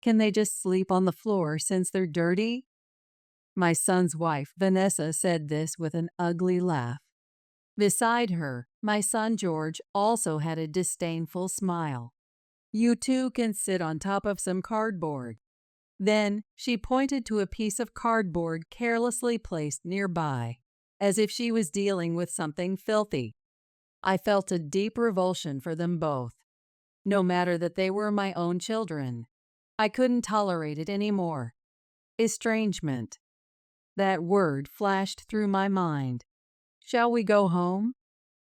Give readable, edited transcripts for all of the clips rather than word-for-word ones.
Can they just sleep on the floor since they're dirty? My son's wife, Vanessa, said this with an ugly laugh. Beside her, my son George also had a disdainful smile. You two can sit on top of some cardboard. Then she pointed to a piece of cardboard carelessly placed nearby, as if she was dealing with something filthy. I felt a deep revulsion for them both. No matter that they were my own children, I couldn't tolerate it anymore. Estrangement. That word flashed through my mind. Shall we go home?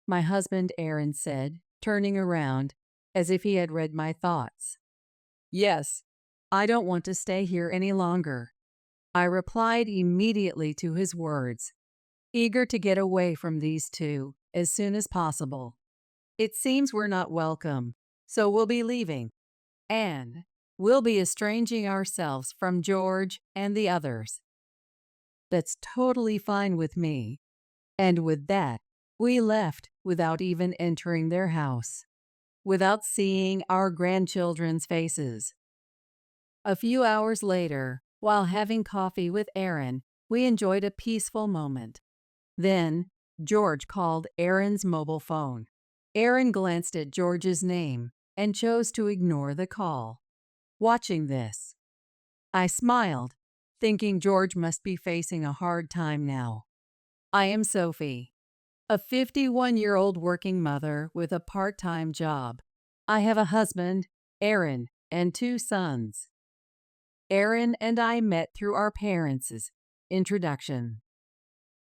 My husband Aaron said, turning around, as if he had read my thoughts. Yes, I don't want to stay here any longer. I replied immediately to his words, eager to get away from these two as soon as possible. It seems we're not welcome, so we'll be leaving. And we'll be estranging ourselves from George and the others. That's totally fine with me. And with that, we left without even entering their house, without seeing our grandchildren's faces. A few hours later, while having coffee with Aaron, we enjoyed a peaceful moment. Then, George called Aaron's mobile phone. Aaron glanced at George's name and chose to ignore the call. Watching this, I smiled, thinking George must be facing a hard time now. I am Sophie, a 51-year-old working mother with a part-time job. I have a husband, Aaron, and 2 sons. Aaron and I met through our parents' introduction.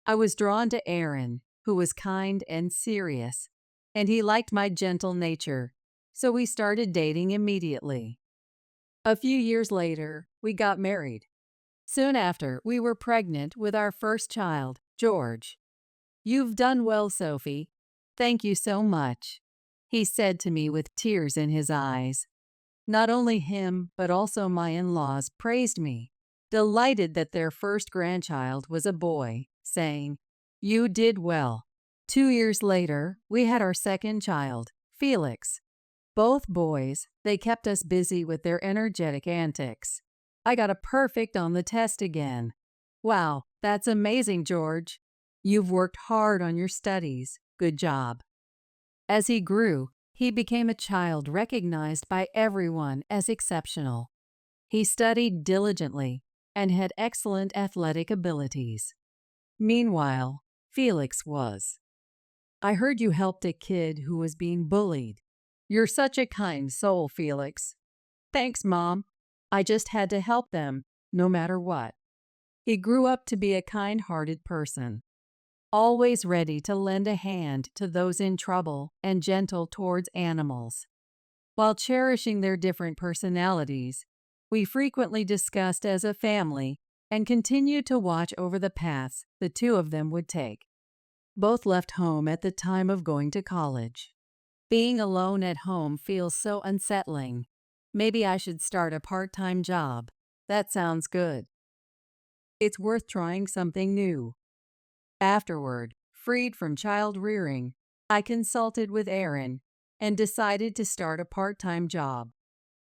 I was drawn to Aaron, who was kind and serious, and he liked my gentle nature, so we started dating immediately. A few years later, we got married. Soon after, we were pregnant with our first child, George. You've done well, Sophie. Thank you so much, he said to me with tears in his eyes. Not only him, but also my in-laws praised me, delighted that their first grandchild was a boy, saying, "You did well." 2 years later, we had our second child, Felix. Both boys, they kept us busy with their energetic antics. I got a perfect on the test again. Wow, that's amazing, George. You've worked hard on your studies. Good job. As he grew, he became a child recognized by everyone as exceptional. He studied diligently and had excellent athletic abilities. Meanwhile, Felix was. I heard you helped a kid who was being bullied. You're such a kind soul, Felix. Thanks, Mom. I just had to help them, no matter what. He grew up to be a kind-hearted person, always ready to lend a hand to those in trouble and gentle towards animals. While cherishing their different personalities, we frequently discussed as a family and continued to watch over the paths the two of them would take. Both left home at the time of going to college. Being alone at home feels so unsettling. Maybe I should start a part-time job. That sounds good. It's worth trying something new. Afterward, freed from child rearing, I consulted with Aaron and decided to start a part-time job.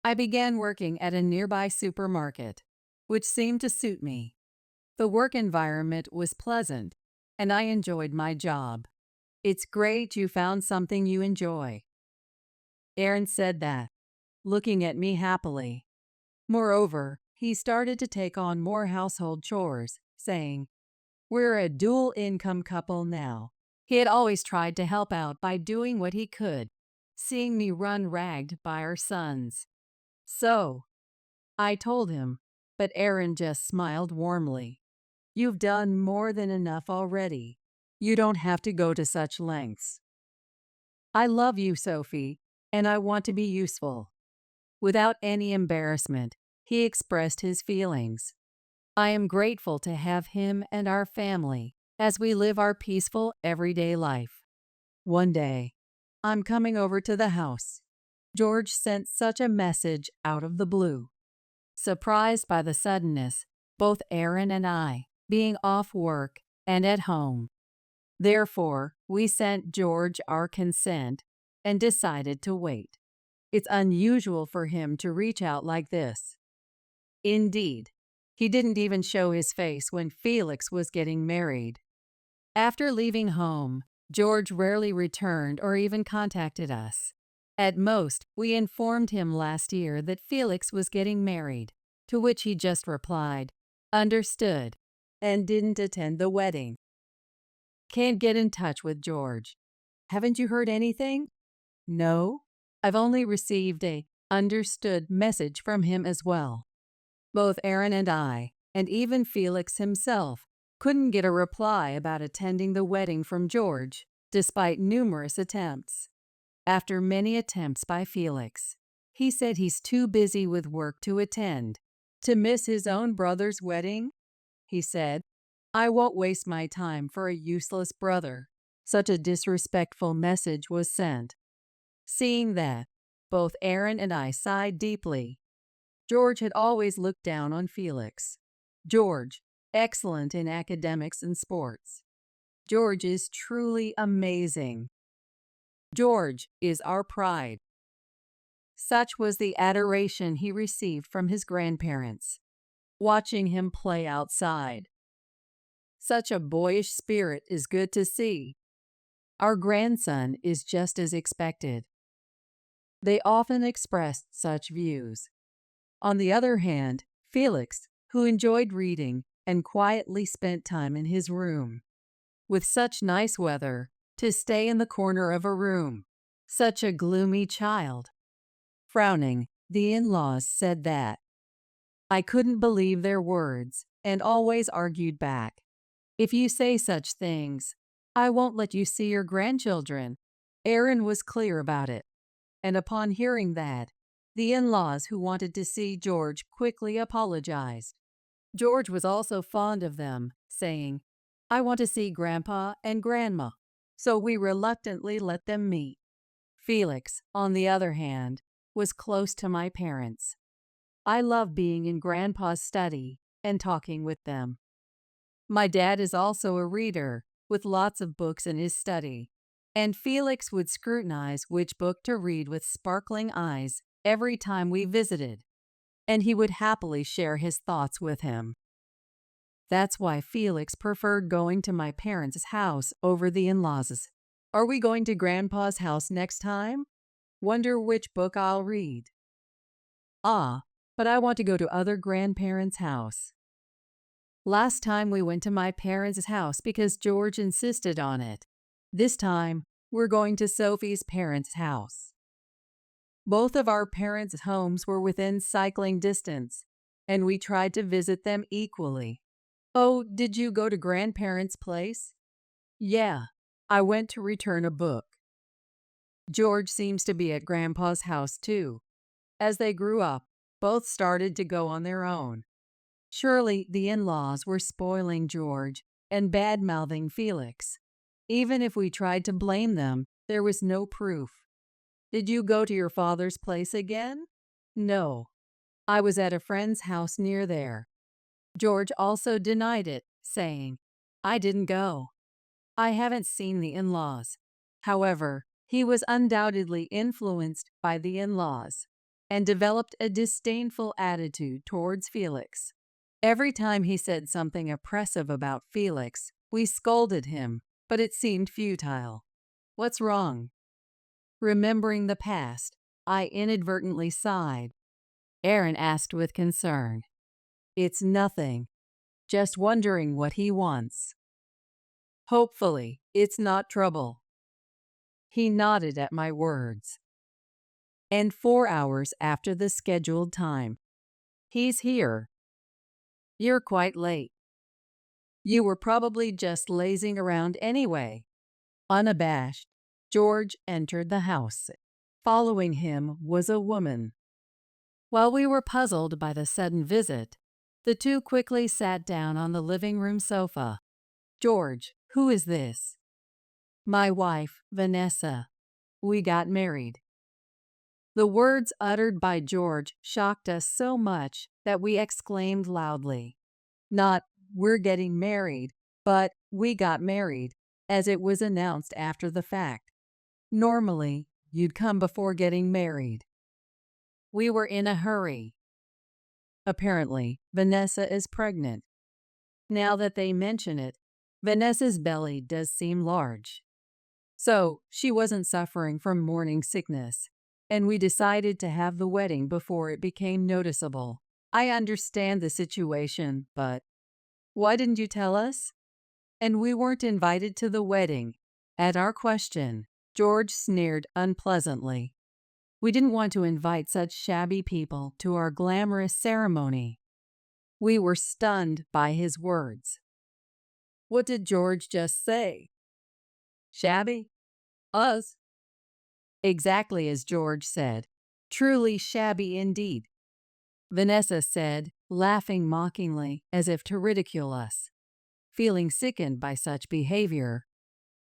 I began working at a nearby supermarket, which seemed to suit me. The work environment was pleasant, and I enjoyed my job. It's great you found something you enjoy. Aaron said that, looking at me happily. Moreover, he started to take on more household chores, saying, "We're a dual-income couple now." He had always tried to help out by doing what he could, seeing me run ragged by our sons. So, I told him, but Aaron just smiled warmly. "You've done more than enough already. You don't have to go to such lengths." I love you, Sophie, and I want to be useful. Without any embarrassment, he expressed his feelings. I am grateful to have him and our family as we live our peaceful, everyday life. One day, I'm coming over to the house. George sent such a message out of the blue. Surprised by the suddenness, both Aaron and I, being off work and at home. Therefore, we sent George our consent and decided to wait. It's unusual for him to reach out like this. Indeed, he didn't even show his face when Felix was getting married. After leaving home, George rarely returned or even contacted us. At most, we informed him last year that Felix was getting married, to which he just replied, "Understood," and didn't attend the wedding. Can't get in touch with George. Haven't you heard anything? No. I've only received a "understood" message from him as well. Both Aaron and I, and even Felix himself, couldn't get a reply about attending the wedding from George, despite numerous attempts. After many attempts by Felix, he said he's too busy with work to attend. To miss his own brother's wedding? He said, "I won't waste my time for a useless brother." Such a disrespectful message was sent. Seeing that, both Aaron and I sighed deeply. George had always looked down on Felix. George, excellent in academics and sports. George is truly amazing. George is our pride. Such was the adoration he received from his grandparents, watching him play outside. Such a boyish spirit is good to see. Our grandson is just as expected. They often expressed such views. On the other hand, Felix, who enjoyed reading and quietly spent time in his room, with such nice weather, to stay in the corner of a room. Such a gloomy child. Frowning, the in-laws said that. I couldn't believe their words and always argued back. If you say such things, I won't let you see your grandchildren. Aaron was clear about it. And upon hearing that, the in-laws who wanted to see George quickly apologized. George was also fond of them, saying, "I want to see Grandpa and Grandma," so we reluctantly let them meet. Felix, on the other hand, was close to my parents. I love being in Grandpa's study and talking with them. My dad is also a reader, with lots of books in his study, and Felix would scrutinize which book to read with sparkling eyes every time we visited, and he would happily share his thoughts with him. That's why Felix preferred going to my parents' house over the in-laws'. Are we going to Grandpa's house next time? Wonder which book I'll read. Ah, but I want to go to other grandparents' house. Last time we went to my parents' house because George insisted on it. This time, we're going to Sophie's parents' house. Both of our parents' homes were within cycling distance, and we tried to visit them equally. Oh, did you go to grandparents' place? Yeah, I went to return a book. George seems to be at Grandpa's house too. As they grew up, both started to go on their own. Surely the in-laws were spoiling George and bad-mouthing Felix. Even if we tried to blame them, there was no proof. Did you go to your father's place again? No. I was at a friend's house near there. George also denied it, saying, "I didn't go. I haven't seen the in-laws." However, he was undoubtedly influenced by the in-laws and developed a disdainful attitude towards Felix. Every time he said something oppressive about Felix, we scolded him, but it seemed futile. What's wrong? Remembering the past, I inadvertently sighed. Aaron asked with concern. It's nothing. Just wondering what he wants. Hopefully, it's not trouble. He nodded at my words. And 4 hours after the scheduled time. He's here. You're quite late. You were probably just lazing around anyway. Unabashed, George entered the house. Following him was a woman. While we were puzzled by the sudden visit, the two quickly sat down on the living room sofa. George, who is this? My wife, Vanessa. We got married. The words uttered by George shocked us so much that we exclaimed loudly. Not, "We're getting married," but "We got married," as it was announced after the fact. Normally, you'd come before getting married. We were in a hurry. Apparently, Vanessa is pregnant. Now that they mention it, Vanessa's belly does seem large. So, she wasn't suffering from morning sickness, and we decided to have the wedding before it became noticeable. I understand the situation, but why didn't you tell us? And we weren't invited to the wedding. At our question, George sneered unpleasantly. We didn't want to invite such shabby people to our glamorous ceremony. We were stunned by his words. What did George just say? Shabby? Us? Exactly as George said. Truly shabby indeed. Vanessa said, laughing mockingly as if to ridicule us. Feeling sickened by such behavior.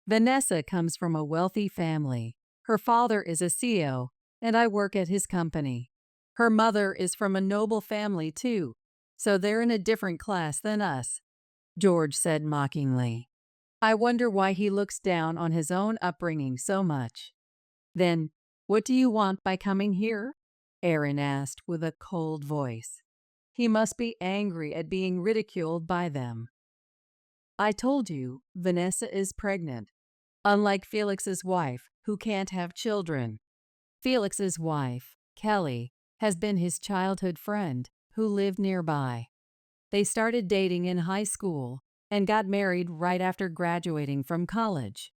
Vanessa comes from a wealthy family. Her father is a CEO, and I work at his company. Her mother is from a noble family too, so they're in a different class than us, George said mockingly. I wonder why he looks down on his own upbringing so much. Then, what do you want by coming here? Aaron asked with a cold voice. He must be angry at being ridiculed by them. I told you, Vanessa is pregnant. Unlike Felix's wife, who can't have children. Felix's wife, Kelly, has been his childhood friend, who lived nearby. They started dating in high school and got married right after graduating from college.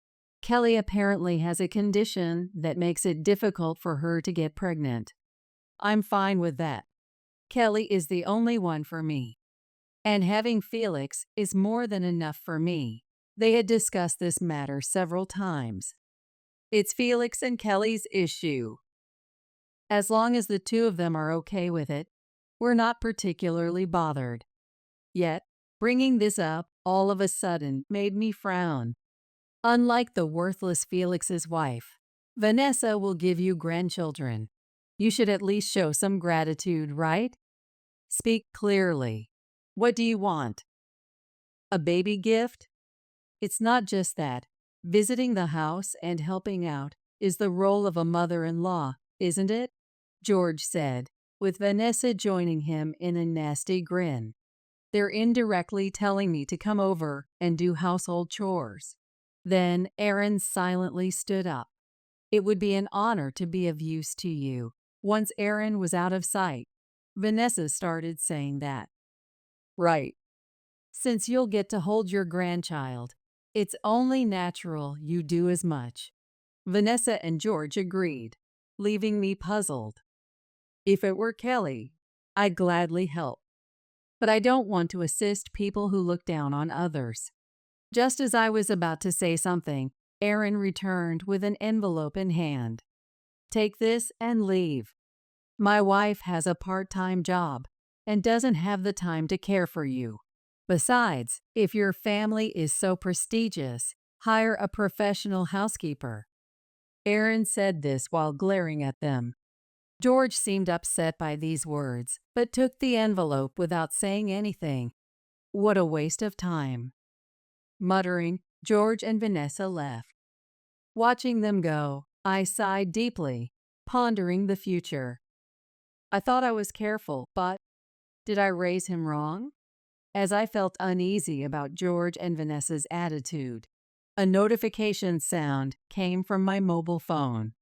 Kelly apparently has a condition that makes it difficult for her to get pregnant. I'm fine with that. Kelly is the only one for me. And having Felix is more than enough for me. They had discussed this matter several times. It's Felix and Kelly's issue. As long as the two of them are okay with it, we're not particularly bothered. Yet, bringing this up all of a sudden made me frown. Unlike the worthless Felix's wife, Vanessa will give you grandchildren. You should at least show some gratitude, right? Speak clearly. What do you want? A baby gift? It's not just that. Visiting the house and helping out is the role of a mother-in-law, isn't it? George said, with Vanessa joining him in a nasty grin. They're indirectly telling me to come over and do household chores. Then Aaron silently stood up. It would be an honor to be of use to you. Once Aaron was out of sight, Vanessa started saying that. Right. Since you'll get to hold your grandchild, it's only natural you do as much. Vanessa and George agreed, leaving me puzzled. If it were Kelly, I'd gladly help. But I don't want to assist people who look down on others. Just as I was about to say something, Aaron returned with an envelope in hand. Take this and leave. My wife has a part-time job and doesn't have the time to care for you. Besides, if your family is so prestigious, hire a professional housekeeper. Aaron said this while glaring at them. George seemed upset by these words, but took the envelope without saying anything. What a waste of time. Muttering, George and Vanessa left. Watching them go, I sighed deeply, pondering the future. I thought I was careful, but did I raise him wrong? As I felt uneasy about George and Vanessa's attitude, a notification sound came from my mobile phone.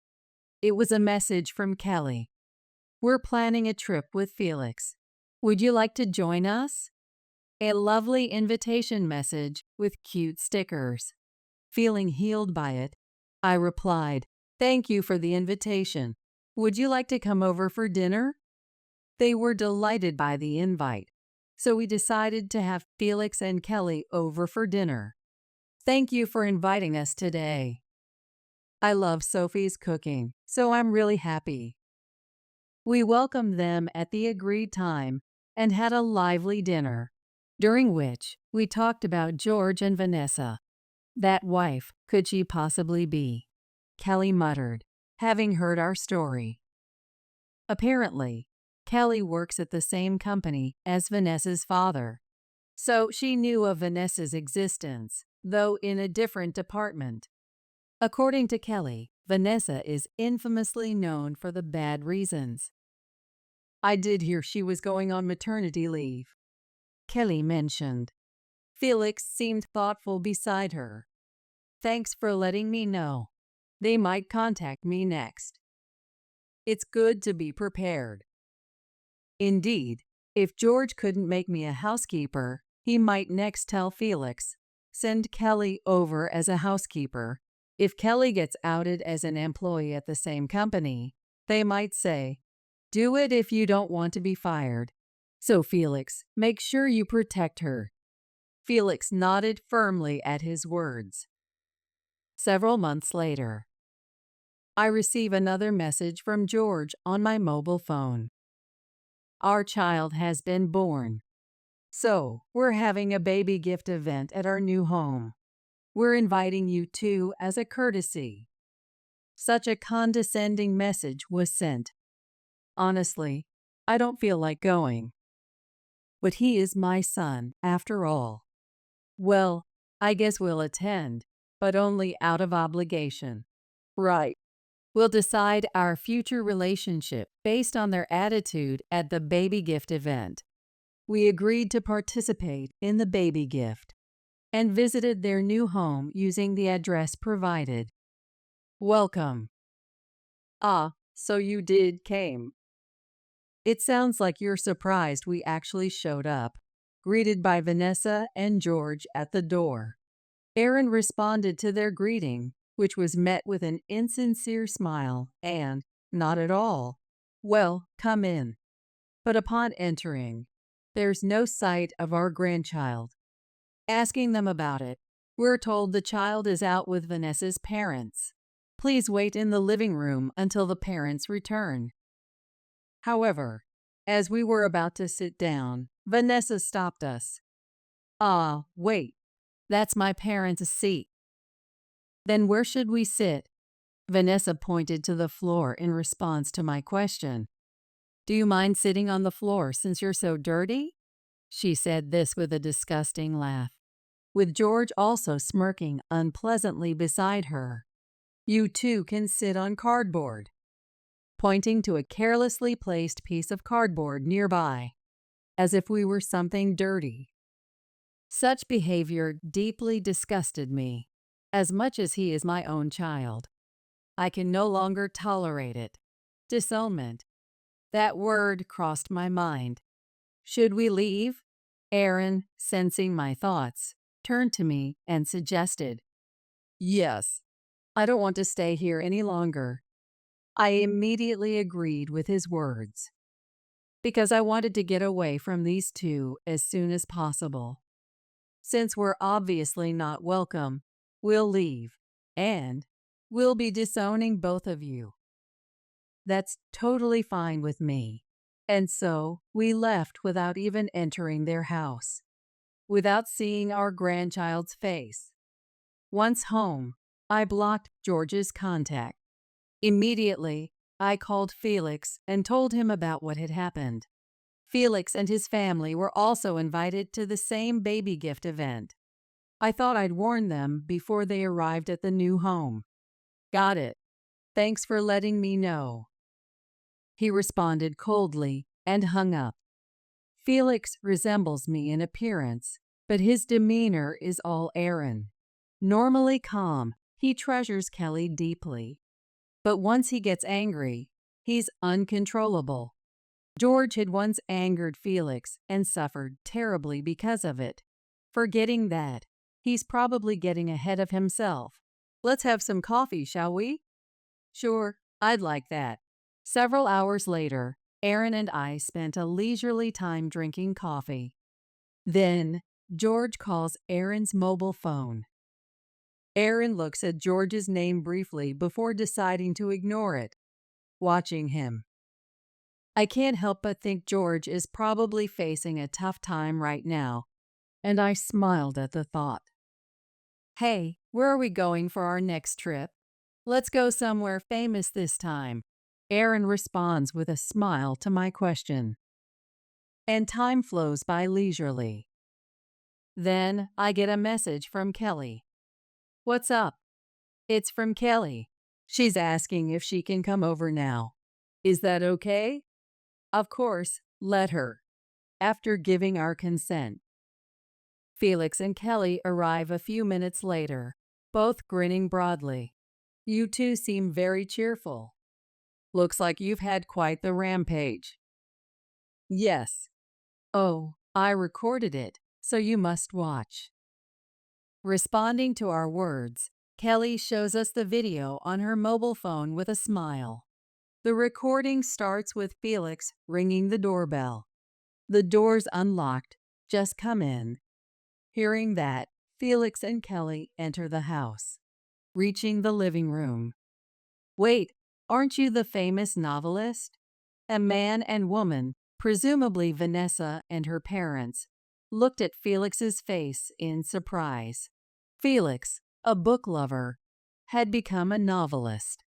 It was a message from Kelly. We're planning a trip with Felix. Would you like to join us? A lovely invitation message with cute stickers. Feeling healed by it, I replied, "Thank you for the invitation. Would you like to come over for dinner?" They were delighted by the invite, so we decided to have Felix and Kelly over for dinner. Thank you for inviting us today. I love Sophie's cooking, so I'm really happy. We welcomed them at the agreed time and had a lively dinner, during which we talked about George and Vanessa. That wife could she possibly be? Kelly muttered, having heard our story. Apparently, Kelly works at the same company as Vanessa's father, so she knew of Vanessa's existence, though in a different department. According to Kelly, Vanessa is infamously known for the bad reasons. I did hear she was going on maternity leave, Kelly mentioned. Felix seemed thoughtful beside her. Thanks for letting me know. They might contact me next. It's good to be prepared. Indeed, if George couldn't make me a housekeeper, he might next tell Felix, send Kelly over as a housekeeper. If Kelly gets outed as an employee at the same company, they might say, do it if you don't want to be fired. So Felix, make sure you protect her. Felix nodded firmly at his words. Several months later, I receive another message from George on my mobile phone. Our child has been born. So, we're having a baby gift event at our new home. We're inviting you too as a courtesy. Such a condescending message was sent. Honestly, I don't feel like going. But he is my son, after all. Well, I guess we'll attend, but only out of obligation. Right. We'll decide our future relationship based on their attitude at the baby gift event. We agreed to participate in the baby gift and visited their new home using the address provided. Welcome. Ah, so you came. It sounds like you're surprised we actually showed up, greeted by Vanessa and George at the door. Aaron responded to their greeting, which was met with an insincere smile and, not at all. Well, come in. But upon entering, there's no sight of our grandchild. Asking them about it, we're told the child is out with Vanessa's parents. Please wait in the living room until the parents return. However, as we were about to sit down, Vanessa stopped us. Ah, wait, that's my parents' seat. Then where should we sit? Vanessa pointed to the floor in response to my question. Do you mind sitting on the floor since you're so dirty? She said this with a disgusting laugh, with George also smirking unpleasantly beside her. You too can sit on cardboard, pointing to a carelessly placed piece of cardboard nearby, as if we were something dirty. Such behavior deeply disgusted me, as much as he is my own child. I can no longer tolerate it. Disownment. That word crossed my mind. Should we leave? Aaron, sensing my thoughts, turned to me and suggested, yes, I don't want to stay here any longer. I immediately agreed with his words, because I wanted to get away from these two as soon as possible. Since we're obviously not welcome, we'll leave, and we'll be disowning both of you. That's totally fine with me. And so we left without even entering their house, without seeing our grandchild's face. Once home, I blocked George's contact. Immediately, I called Felix and told him about what had happened. Felix and his family were also invited to the same baby gift event. I thought I'd warn them before they arrived at the new home. Got it. Thanks for letting me know. He responded coldly and hung up. Felix resembles me in appearance, but his demeanor is all Aaron. Normally calm, he treasures Kelly deeply. But once he gets angry, he's uncontrollable. George had once angered Felix and suffered terribly because of it. Forgetting that, he's probably getting ahead of himself. Let's have some coffee, shall we? Sure, I'd like that. Several hours later, Aaron and I spent a leisurely time drinking coffee. Then, George calls Aaron's mobile phone. Aaron looks at George's name briefly before deciding to ignore it, watching him. I can't help but think George is probably facing a tough time right now, and I smiled at the thought. Hey, where are we going for our next trip? Let's go somewhere famous this time. Aaron responds with a smile to my question. And time flows by leisurely. Then I get a message from Kelly. What's up? It's from Kelly. She's asking if she can come over now. Is that okay? Of course, let her. After giving our consent. Felix and Kelly arrive a few minutes later, both grinning broadly. You two seem very cheerful. Looks like you've had quite the rampage. Yes. Oh, I recorded it, so you must watch. Responding to our words, Kelly shows us the video on her mobile phone with a smile. The recording starts with Felix ringing the doorbell. The door's unlocked. Just come in. Hearing that, Felix and Kelly enter the house. Reaching the living room. Wait, aren't you the famous novelist? A man and woman, presumably Vanessa and her parents, looked at Felix's face in surprise. Felix, a book lover, had become a novelist.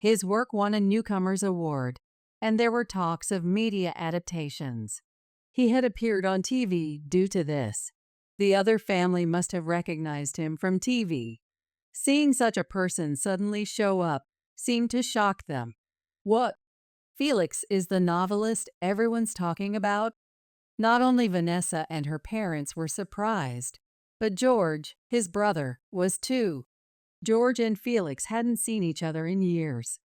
His work won a Newcomers Award, and there were talks of media adaptations. He had appeared on TV due to this. The other family must have recognized him from TV. Seeing such a person suddenly show up seemed to shock them. What? Felix is the novelist everyone's talking about? Not only Vanessa and her parents were surprised, but George, his brother, was too. George and Felix hadn't seen each other in years.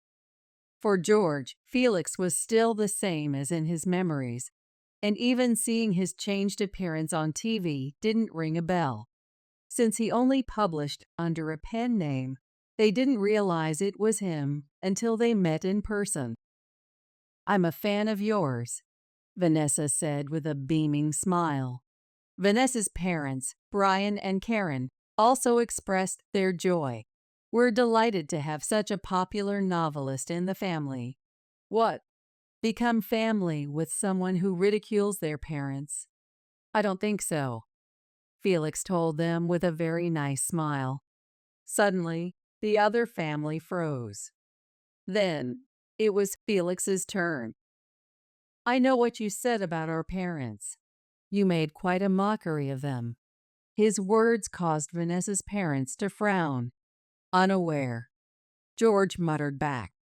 For George, Felix was still the same as in his memories, and even seeing his changed appearance on TV didn't ring a bell. Since he only published under a pen name, they didn't realize it was him until they met in person. I'm a fan of yours, Vanessa said with a beaming smile. Vanessa's parents, Brian and Karen, also expressed their joy. We're delighted to have such a popular novelist in the family. What? Become family with someone who ridicules their parents? I don't think so, Felix told them with a very nice smile. Suddenly, the other family froze. Then, it was Felix's turn. I know what you said about our parents. You made quite a mockery of them. His words caused Vanessa's parents to frown. Unaware. George muttered back.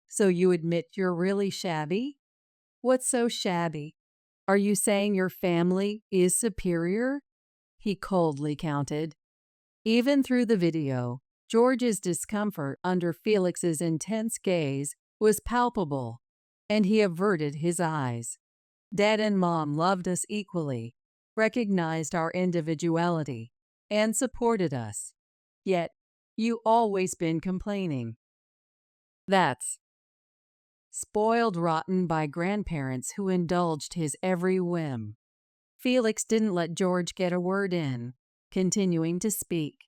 So you admit you're really shabby? What's so shabby? Are you saying your family is superior? He coldly countered. Even through the video, George's discomfort under Felix's intense gaze was palpable, and he averted his eyes. Dad and Mom loved us equally, recognized our individuality, and supported us. Yet, you always been complaining. That's spoiled rotten by grandparents who indulged his every whim. Felix didn't let George get a word in, continuing to speak.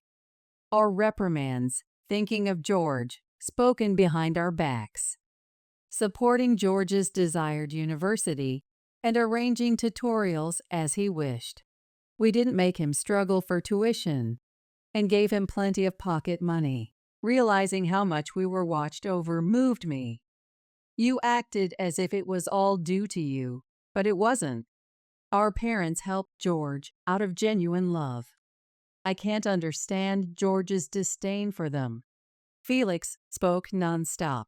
Our reprimands, thinking of George, spoken behind our backs. Supporting George's desired university and arranging tutorials as he wished. We didn't make him struggle for tuition and gave him plenty of pocket money. Realizing how much we were watched over moved me. You acted as if it was all due to you, but it wasn't. Our parents helped George out of genuine love. I can't understand George's disdain for them. Felix spoke nonstop.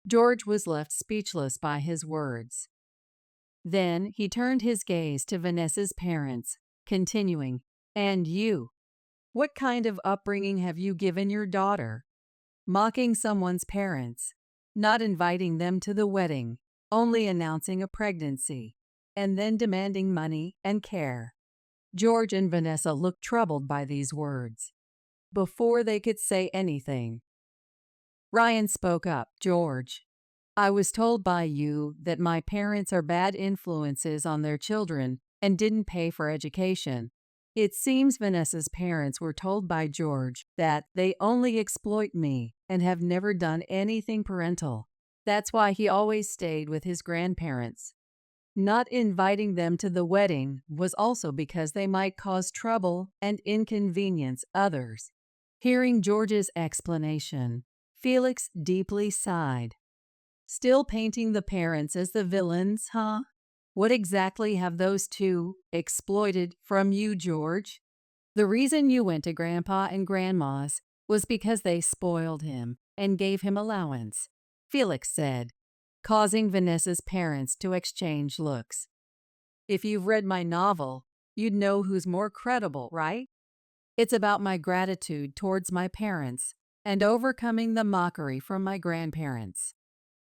George was left speechless by his words. Then he turned his gaze to Vanessa's parents, continuing, And you? What kind of upbringing have you given your daughter? Mocking someone's parents, not inviting them to the wedding, only announcing a pregnancy, and then demanding money and care. George and Vanessa looked troubled by these words. Before they could say anything, Ryan spoke up. George, I was told by you that my parents are bad influences on their children and didn't pay for education. It seems Vanessa's parents were told by George that they only exploit me and have never done anything parental. That's why he always stayed with his grandparents. Not inviting them to the wedding was also because they might cause trouble and inconvenience others. Hearing George's explanation, Felix deeply sighed. Still painting the parents as the villains, huh? What exactly have those two exploited from you, George? The reason you went to Grandpa and Grandma's was because they spoiled him and gave him allowance, Felix said. causing Vanessa's parents to exchange looks. If you've read my novel, you'd know who's more credible, right? It's about my gratitude towards my parents and overcoming the mockery from my grandparents.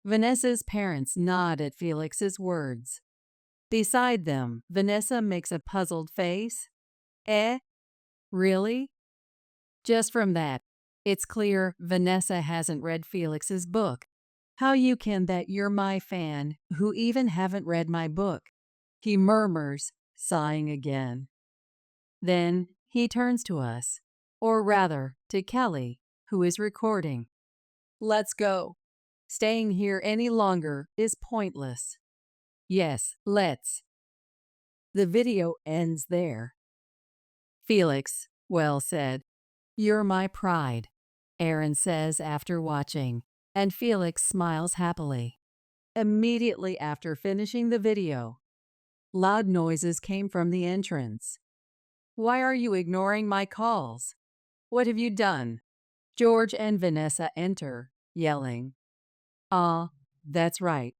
Vanessa's parents nod at Felix's words. Beside them, Vanessa makes a puzzled face. Eh? Really? Just from that, it's clear Vanessa hasn't read Felix's book. How you can that you're my fan who even haven't read my book? He murmurs, sighing again. Then he turns to us, or rather, to Kelly, who is recording. Let's go. Staying here any longer is pointless. Yes, let's. The video ends there. Felix, well said. You're my pride, Aaron says after watching, and Felix smiles happily. Immediately after finishing the video, loud noises came from the entrance. Why are you ignoring my calls? What have you done? George and Vanessa enter, yelling. That's right.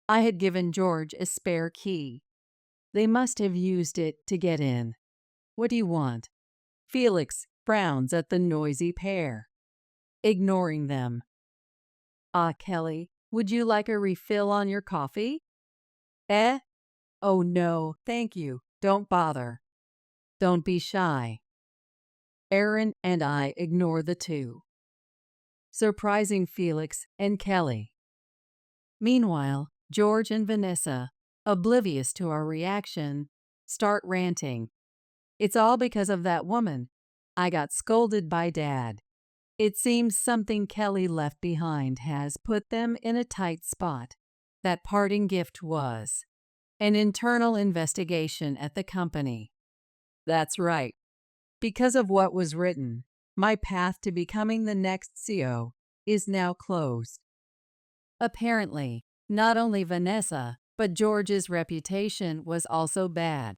I had given George a spare key. They must have used it to get in. What do you want? Felix frowns at the noisy pair, ignoring them. Kelly, would you like a refill on your coffee? Eh? Oh no, thank you. Don't bother. Don't be shy. Aaron and I ignore the two, surprising Felix and Kelly. Meanwhile, George and Vanessa, oblivious to our reaction, start ranting. It's all because of that woman. I got scolded by Dad. It seems something Kelly left behind has put them in a tight spot. That parting gift was an internal investigation at the company. That's right. Because of what was written, my path to becoming the next CEO is now closed. Apparently, not only Vanessa, but George's reputation was also bad.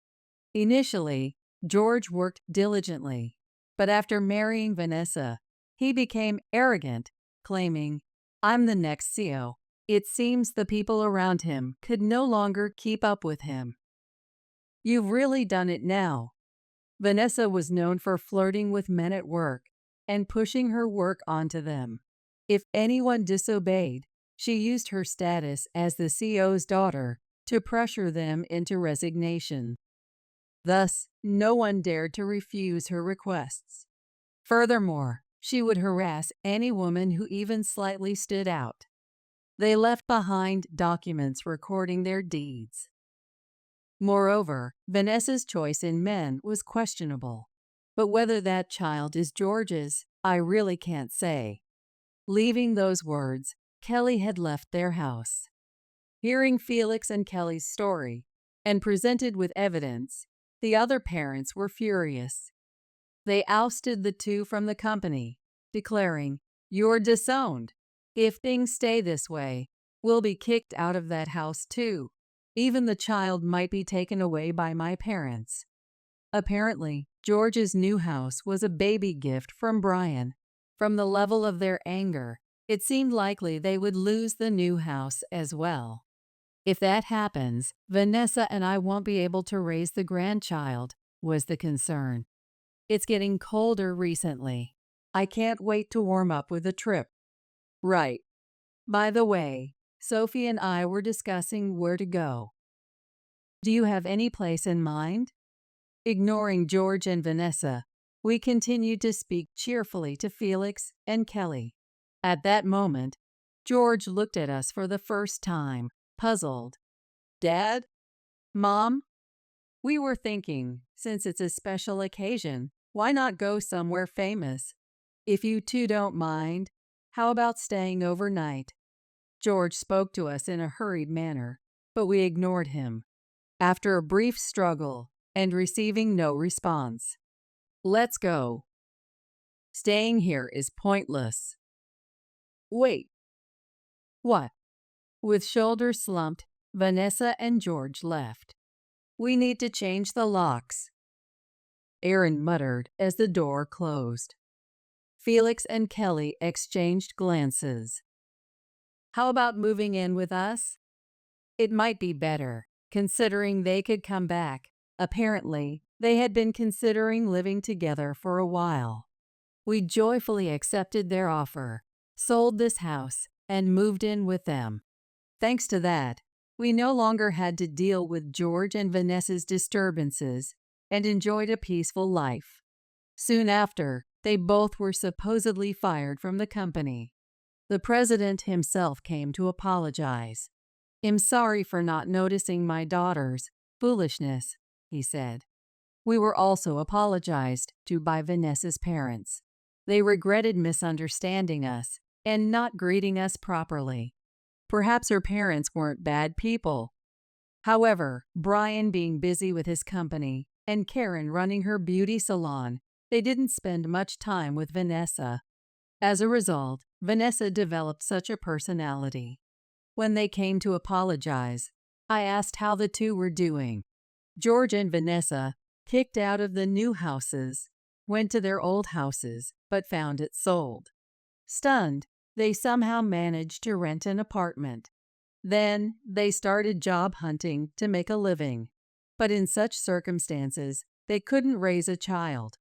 Initially, George worked diligently, but after marrying Vanessa, he became arrogant, claiming, I'm the next CEO. It seems the people around him could no longer keep up with him. You've really done it now. Vanessa was known for flirting with men at work and pushing her work onto them. If anyone disobeyed, she used her status as the CEO's daughter to pressure them into resignation. Thus, no one dared to refuse her requests. Furthermore, she would harass any woman who even slightly stood out. They left behind documents recording their deeds. Moreover, Vanessa's choice in men was questionable. But whether that child is George's, I really can't say. Leaving those words, Kelly had left their house. Hearing Felix and Kelly's story, and presented with evidence, the other parents were furious. They ousted the two from the company, declaring, You're disowned. If things stay this way, we'll be kicked out of that house too. Even the child might be taken away by my parents. Apparently, George's new house was a baby gift from Brian. From the level of their anger, it seemed likely they would lose the new house as well. If that happens, Vanessa and I won't be able to raise the grandchild, was the concern. It's getting colder recently. I can't wait to warm up with a trip. Right. By the way, Sophie and I were discussing where to go. Do you have any place in mind? Ignoring George and Vanessa, we continued to speak cheerfully to Felix and Kelly. At that moment, George looked at us for the first time, puzzled. Dad? Mom? We were thinking, since it's a special occasion, why not go somewhere famous? If you two don't mind, how about staying overnight? George spoke to us in a hurried manner, but we ignored him. After a brief struggle and receiving no response. Let's go. Staying here is pointless. Wait. What? With shoulders slumped, Vanessa and George left. We need to change the locks, Aaron muttered as the door closed. Felix and Kelly exchanged glances. How about moving in with us? It might be better, considering they could come back. Apparently, they had been considering living together for a while. We joyfully accepted their offer, sold this house, and moved in with them. Thanks to that, we no longer had to deal with George and Vanessa's disturbances and enjoyed a peaceful life. Soon after, they both were supposedly fired from the company. The president himself came to apologize. "I'm sorry for not noticing my daughter's foolishness," he said. We were also apologized to by Vanessa's parents. They regretted misunderstanding us and not greeting us properly. Perhaps her parents weren't bad people. However, Brian being busy with his company and Karen running her beauty salon, they didn't spend much time with Vanessa. As a result, Vanessa developed such a personality. When they came to apologize, I asked how the two were doing. George and Vanessa, kicked out of the new houses, went to their old houses but found it sold. Stunned, they somehow managed to rent an apartment. Then they started job hunting to make a living. But in such circumstances, they couldn't raise a child.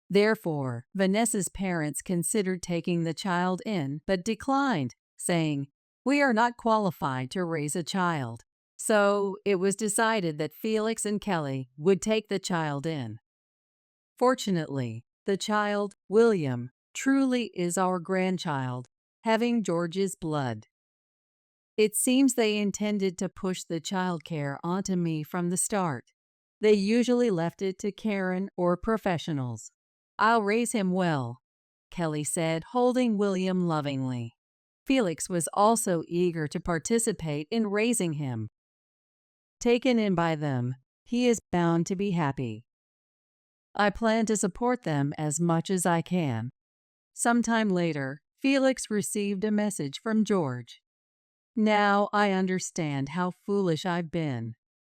Therefore, Vanessa's parents considered taking the child in but declined, saying, "We are not qualified to raise a child." So it was decided that Felix and Kelly would take the child in. Fortunately, the child, William, truly is our grandchild, having George's blood. It seems they intended to push the child care onto me from the start. They usually left it to Karen or professionals. "I'll raise him well," Kelly said, holding William lovingly. Felix was also eager to participate in raising him. Taken in by them, he is bound to be happy. I plan to support them as much as I can. Sometime later, Felix received a message from George. "Now I understand how foolish I've been."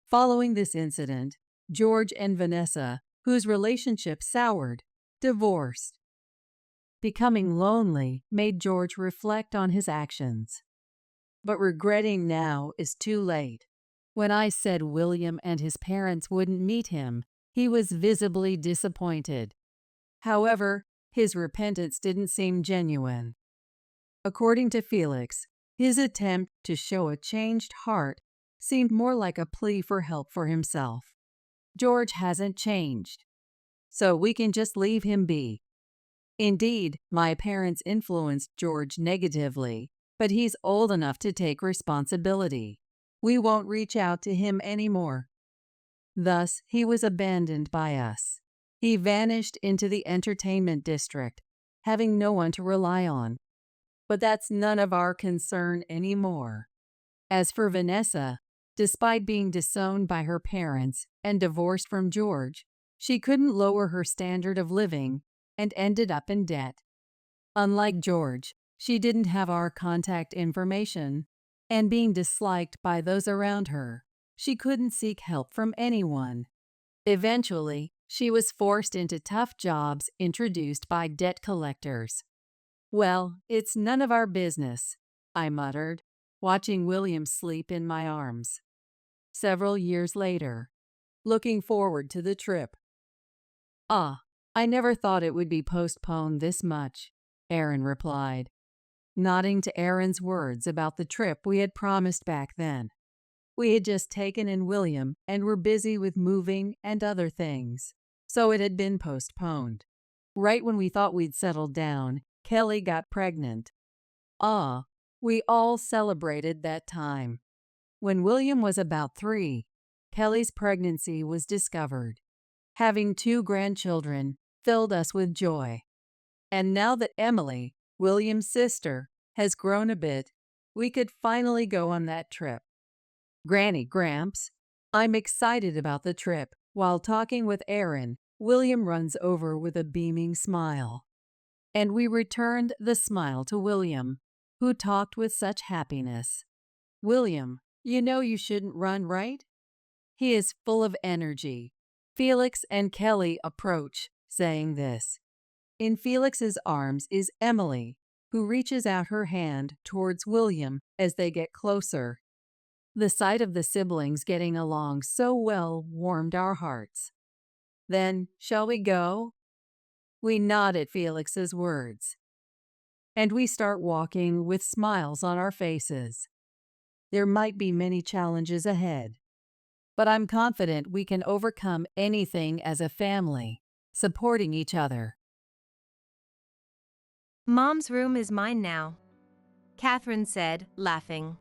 Following this incident, George and Vanessa, whose relationship soured, divorced. Becoming lonely made George reflect on his actions. But regretting now is too late. When I said William and his parents wouldn't meet him, he was visibly disappointed. However, his repentance didn't seem genuine. According to Felix, his attempt to show a changed heart seemed more like a plea for help for himself. George hasn't changed, so we can just leave him be. Indeed, my parents influenced George negatively, but he's old enough to take responsibility. We won't reach out to him anymore. Thus, he was abandoned by us. He vanished into the entertainment district, having no one to rely on. But that's none of our concern anymore. As for Vanessa, despite being disowned by her parents and divorced from George, she couldn't lower her standard of living and ended up in debt. Unlike George, she didn't have our contact information, and being disliked by those around her, she couldn't seek help from anyone. Eventually, she was forced into tough jobs introduced by debt collectors. "Well, it's none of our business," I muttered, watching William sleep in my arms. Several years later, looking forward to the trip. I never thought it would be postponed this much," Aaron replied, nodding to Aaron's words about the trip we had promised back then. We had just taken in William and were busy with moving and other things, so it had been postponed. Right when we thought we'd settled down, Kelly got pregnant. We all celebrated that time. When William was about 3, Kelly's pregnancy was discovered. Having 2 grandchildren filled us with joy. And now that Emily, William's sister, has grown a bit, we could finally go on that trip. Granny Gramps, I'm excited about the trip. While talking with Aaron, William runs over with a beaming smile. And we returned the smile to William, who talked with such happiness. "William, you know you shouldn't run, right?" He is full of energy. Felix and Kelly approach, saying this. In Felix's arms is Emily, who reaches out her hand towards William as they get closer. The sight of the siblings getting along so well warmed our hearts. Then, shall we go? We nod at Felix's words, and we start walking with smiles on our faces. There might be many challenges ahead, but I'm confident we can overcome anything as a family, supporting each other. Mom's room is mine now, Catherine said, laughing.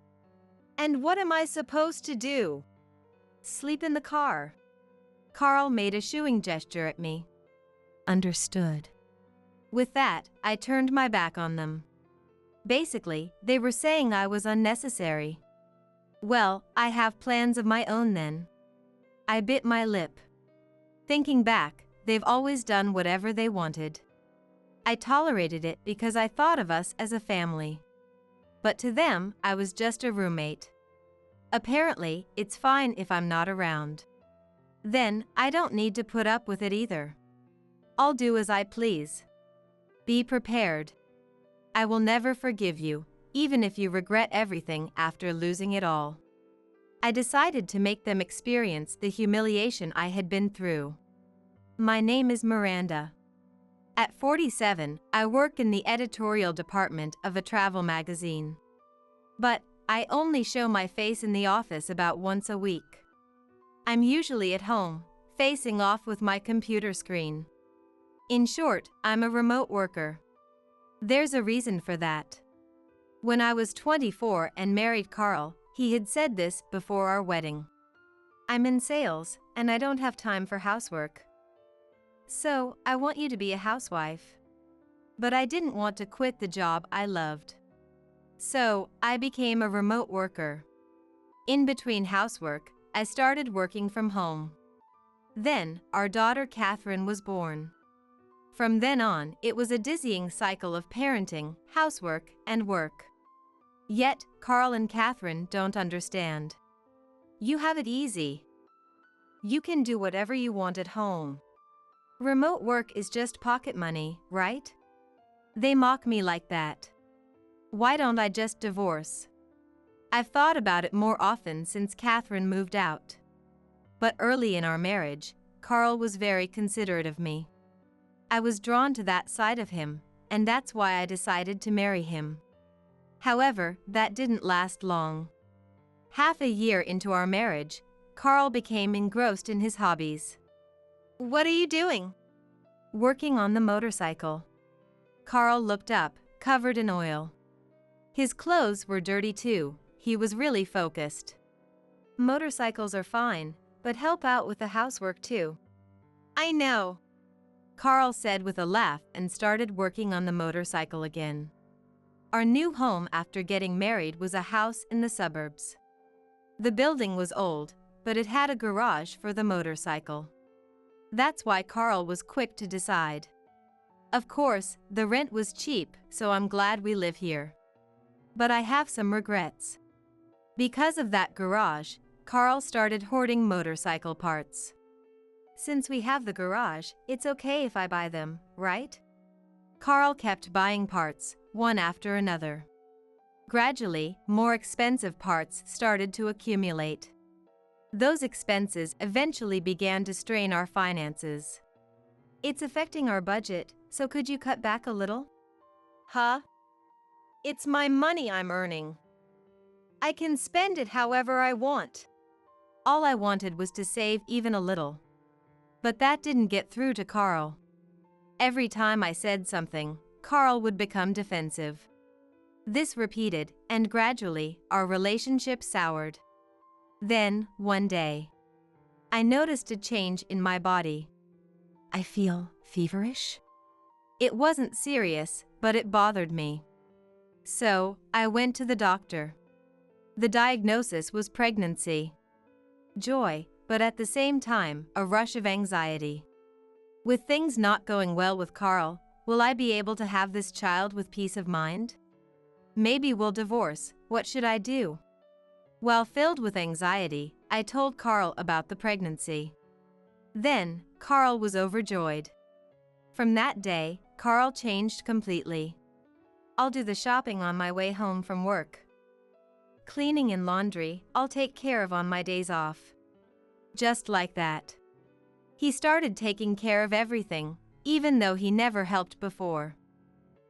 And what am I supposed to do? Sleep in the car. Carl made a shooing gesture at me. Understood. With that, I turned my back on them. Basically, they were saying I was unnecessary. Well, I have plans of my own then. I bit my lip. Thinking back, they've always done whatever they wanted. I tolerated it because I thought of us as a family. But to them, I was just a roommate. Apparently, it's fine if I'm not around. Then, I don't need to put up with it either. I'll do as I please. Be prepared. I will never forgive you, even if you regret everything after losing it all. I decided to make them experience the humiliation I had been through. My name is Miranda. At 47, I work in the editorial department of a travel magazine. But I only show my face in the office about once a week. I'm usually at home, facing off with my computer screen. In short, I'm a remote worker. There's a reason for that. When I was 24 and married Carl, he had said this before our wedding. I'm in sales, and I don't have time for housework. So, I want you to be a housewife. But I didn't want to quit the job I loved. So, I became a remote worker. In between housework, I started working from home. Then, our daughter Catherine was born. From then on, it was a dizzying cycle of parenting, housework, and work. Yet, Carl and Catherine don't understand. You have it easy. You can do whatever you want at home. Remote work is just pocket money, right? They mock me like that. Why don't I just divorce? I've thought about it more often since Catherine moved out. But early in our marriage, Carl was very considerate of me. I was drawn to that side of him, and that's why I decided to marry him. However, that didn't last long. Half a year into our marriage, Carl became engrossed in his hobbies. What are you doing? Working on the motorcycle. Carl looked up, covered in oil. His clothes were dirty too. He was really focused. Motorcycles are fine, but help out with the housework too. I know, Carl said with a laugh and started working on the motorcycle again. Our new home after getting married was a house in the suburbs. The building was old, but it had a garage for the motorcycle. That's why Carl was quick to decide. Of course, the rent was cheap, so I'm glad we live here. But I have some regrets. Because of that garage, Carl started hoarding motorcycle parts. Since we have the garage, it's okay if I buy them, right? Carl kept buying parts, one after another. Gradually, more expensive parts started to accumulate. Those expenses eventually began to strain our finances. It's affecting our budget, so could you cut back a little? Huh? It's my money I'm earning. I can spend it however I want. All I wanted was to save even a little. But that didn't get through to Carl. Every time I said something, Carl would become defensive. This repeated, and gradually, our relationship soured. Then, one day, I noticed a change in my body. I feel feverish. It wasn't serious, but it bothered me. So, I went to the doctor. The diagnosis was pregnancy. Joy, but at the same time, a rush of anxiety. With things not going well with Carl, will I be able to have this child with peace of mind? Maybe we'll divorce. What should I do? While filled with anxiety, I told Carl about the pregnancy. Then, Carl was overjoyed. From that day, Carl changed completely. I'll do the shopping on my way home from work. Cleaning and laundry, I'll take care of on my days off. Just like that. He started taking care of everything, even though he never helped before.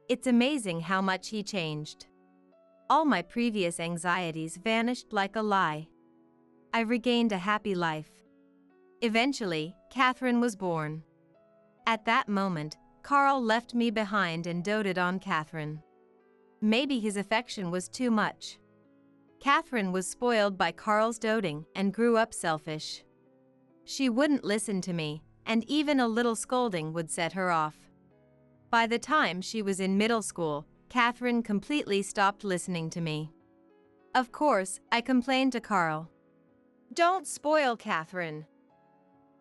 It's amazing how much he changed. All my previous anxieties vanished like a lie. I regained a happy life. Eventually, Catherine was born. At that moment, Carl left me behind and doted on Catherine. Maybe his affection was too much. Catherine was spoiled by Carl's doting and grew up selfish. She wouldn't listen to me, and even a little scolding would set her off. By the time she was in middle school, Catherine completely stopped listening to me. Of course, I complained to Carl. "Don't spoil Catherine.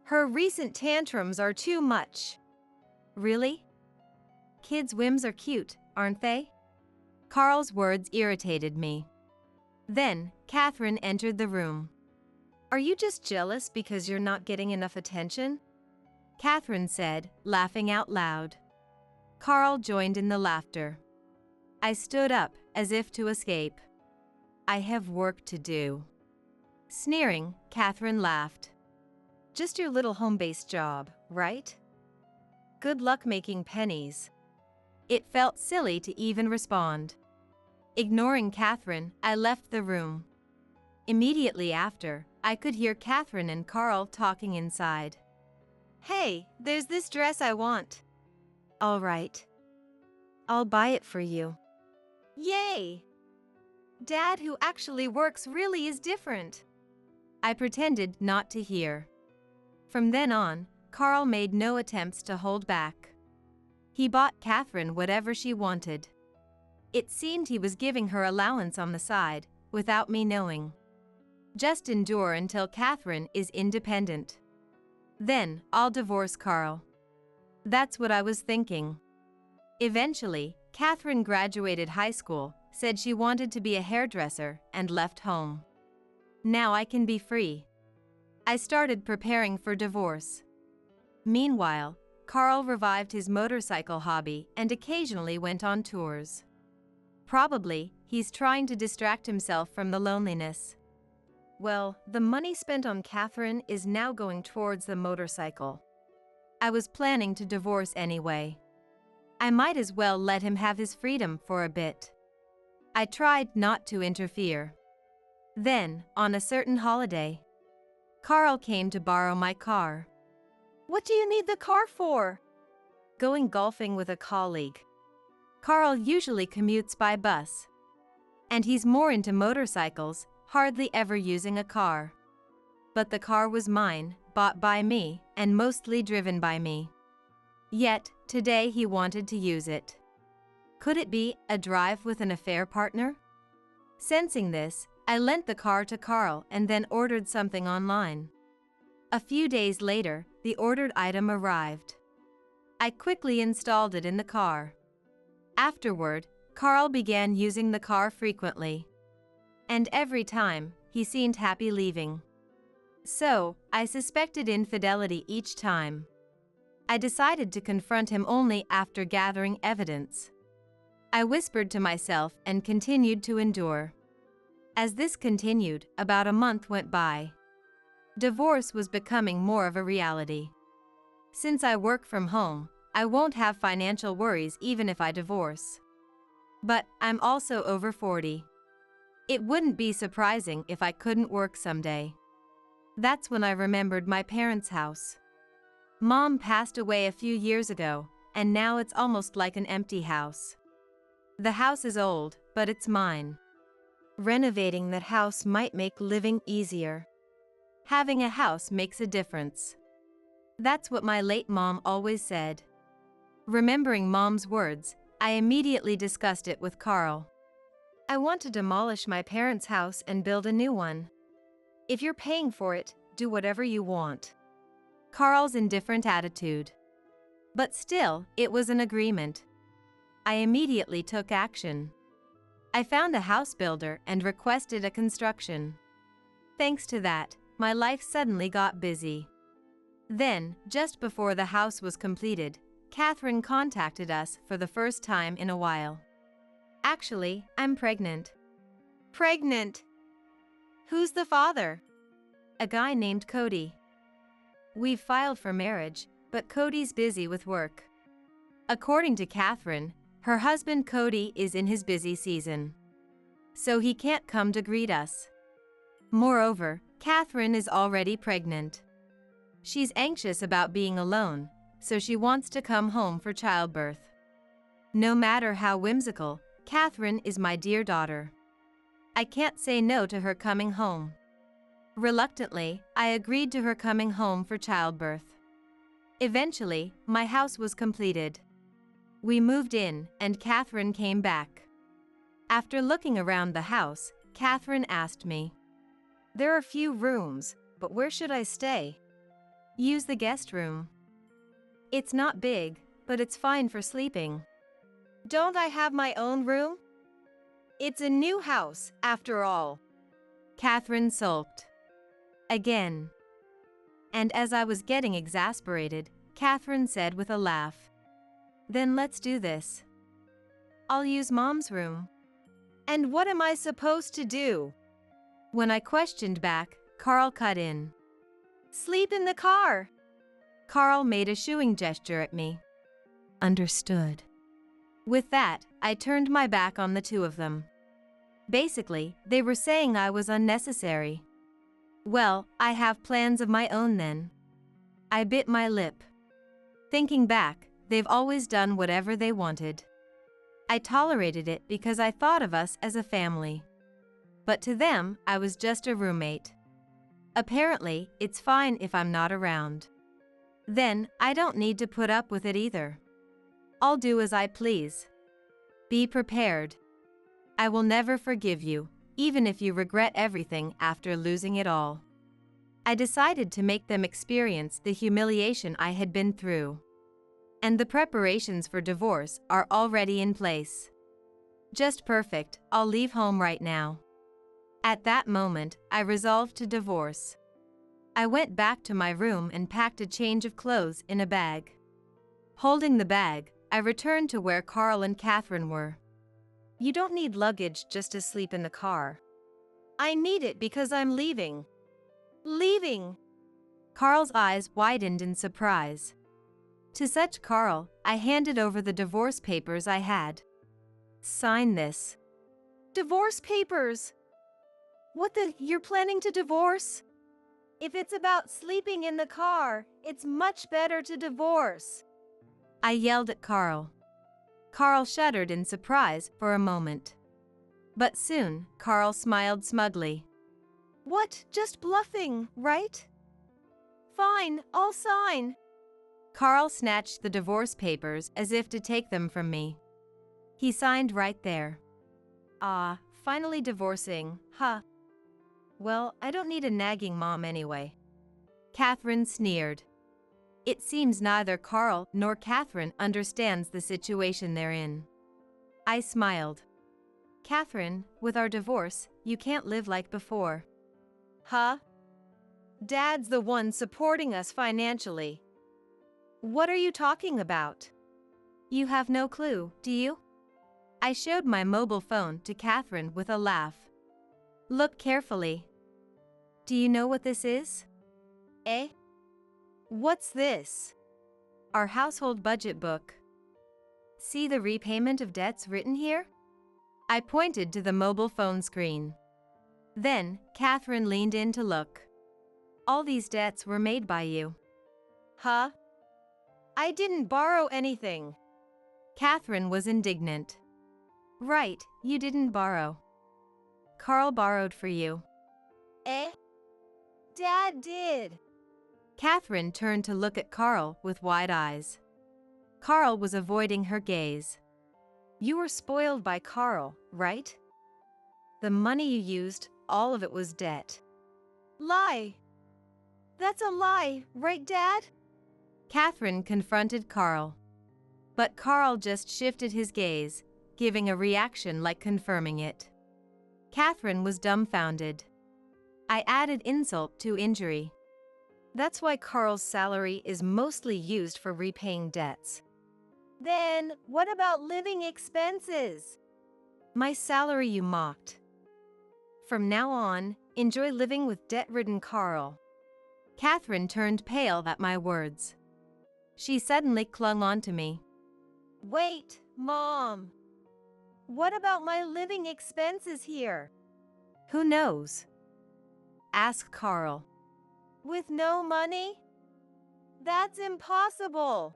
Her recent tantrums are too much." "Really? Kids' whims are cute, aren't they?" Carl's words irritated me. Then, Catherine entered the room. "Are you just jealous because you're not getting enough attention?" Catherine said, laughing out loud. Carl joined in the laughter. I stood up, as if to escape. "I have work to do." Sneering, Catherine laughed. "Just your little home-based job, right? Good luck making pennies." It felt silly to even respond. Ignoring Catherine, I left the room. Immediately after, I could hear Catherine and Carl talking inside. "Hey, there's this dress I want." "All right. I'll buy it for you." "Yay! Dad, who actually works, really is different." I pretended not to hear. From then on, Carl made no attempts to hold back. He bought Catherine whatever she wanted. It seemed he was giving her allowance on the side, without me knowing. Just endure until Catherine is independent. Then, I'll divorce Carl. That's what I was thinking. Eventually, Catherine graduated high school, said she wanted to be a hairdresser, and left home. Now I can be free. I started preparing for divorce. Meanwhile, Carl revived his motorcycle hobby and occasionally went on tours. Probably, he's trying to distract himself from the loneliness. Well, the money spent on Catherine is now going towards the motorcycle. I was planning to divorce anyway. I might as well let him have his freedom for a bit. I tried not to interfere. Then, on a certain holiday, Carl came to borrow my car. "What do you need the car for?" "Going golfing with a colleague." Carl usually commutes by bus. And he's more into motorcycles, hardly ever using a car. But the car was mine, bought by me, and mostly driven by me. Yet, today he wanted to use it. Could it be a drive with an affair partner? Sensing this, I lent the car to Carl and then ordered something online. A few days later, the ordered item arrived. I quickly installed it in the car. Afterward, Carl began using the car frequently. And every time, he seemed happy leaving. So, I suspected infidelity each time. I decided to confront him only after gathering evidence. I whispered to myself and continued to endure. As this continued, about a month went by. Divorce was becoming more of a reality. Since I work from home, I won't have financial worries even if I divorce. But I'm also over 40. It wouldn't be surprising if I couldn't work someday. That's when I remembered my parents' house. Mom passed away a few years ago, and now it's almost like an empty house. The house is old, but it's mine. Renovating that house might make living easier. Having a house makes a difference. That's what my late mom always said. Remembering Mom's words, I immediately discussed it with Carl. "I want to demolish my parents' house and build a new one. If you're paying for it, do whatever you want." Carl's indifferent attitude. But still, it was an agreement. I immediately took action. I found a house builder and requested a construction. Thanks to that, my life suddenly got busy. Then, just before the house was completed, Catherine contacted us for the first time in a while. Actually, I'm pregnant. Pregnant? Who's the father? A guy named Cody. We've filed for marriage, but Cody's busy with work. According to Catherine, her husband Cody is in his busy season, so he can't come to greet us. Moreover, Catherine is already pregnant. She's anxious about being alone, so she wants to come home for childbirth. No matter how whimsical, Catherine is my dear daughter. I can't say no to her coming home. Reluctantly, I agreed to her coming home for childbirth. Eventually, my house was completed. We moved in, and Catherine came back. After looking around the house, Catherine asked me, "There are few rooms, but where should I stay?" "Use the guest room. It's not big, but it's fine for sleeping." "Don't I have my own room? It's a new house, after all." Catherine sulked. Again. And as I was getting exasperated, Catherine said with a laugh, "Then let's do this. I'll use Mom's room." "And what am I supposed to do?" When I questioned back, Carl cut in. "Sleep in the car." Carl made a shooing gesture at me. Understood. With that, I turned my back on the two of them. Basically, they were saying I was unnecessary. Well, I have plans of my own then. I bit my lip. Thinking back, they've always done whatever they wanted. I tolerated it because I thought of us as a family. But to them, I was just a roommate. Apparently, it's fine if I'm not around. Then, I don't need to put up with it either. I'll do as I please. Be prepared. I will never forgive you, even if you regret everything after losing it all. I decided to make them experience the humiliation I had been through. And the preparations for divorce are already in place. Just perfect, I'll leave home right now. At that moment, I resolved to divorce. I went back to my room and packed a change of clothes in a bag. Holding the bag, I returned to where Carl and Catherine were. "You don't need luggage just to sleep in the car." "I need it because I'm leaving." "Leaving?" Carl's eyes widened in surprise. To such Carl, I handed over the divorce papers I had. "Sign this." "Divorce papers? What the? You're planning to divorce?" "If it's about sleeping in the car, it's much better to divorce," I yelled at Carl. Carl shuddered in surprise for a moment. But soon, Carl smiled smugly. "What? Just bluffing, right? Fine, I'll sign." Carl snatched the divorce papers as if to take them from me. He signed right there. "Ah, finally divorcing, huh? Well, I don't need a nagging mom anyway." Catherine sneered. It seems neither Carl nor Catherine understands the situation they're in. I smiled. "Catherine, with our divorce, you can't live like before." "Huh? Dad's the one supporting us financially." "What are you talking about?" "You have no clue, do you?" I showed my mobile phone to Catherine with a laugh. "Look carefully. Do you know what this is?" "Eh? What's this?" "Our household budget book. See the repayment of debts written here?" I pointed to the mobile phone screen. Then, Catherine leaned in to look. "All these debts were made by you." "Huh? I didn't borrow anything." Catherine was indignant. "Right, you didn't borrow. Carl borrowed for you." "Eh? Dad did." Catherine turned to look at Carl with wide eyes. Carl was avoiding her gaze. "You were spoiled by Carl, right? The money you used, all of it was debt." "Lie. That's a lie, right, Dad?" Catherine confronted Carl. But Carl just shifted his gaze, giving a reaction like confirming it. Catherine was dumbfounded. I added insult to injury. "That's why Carl's salary is mostly used for repaying debts." "Then, what about living expenses?" My salary, you mocked. From now on, enjoy living with debt-ridden Carl. Catherine turned pale at my words. She suddenly clung onto me. Wait, Mom. What about my living expenses here? Who knows? Asked Carl. With no money? That's impossible.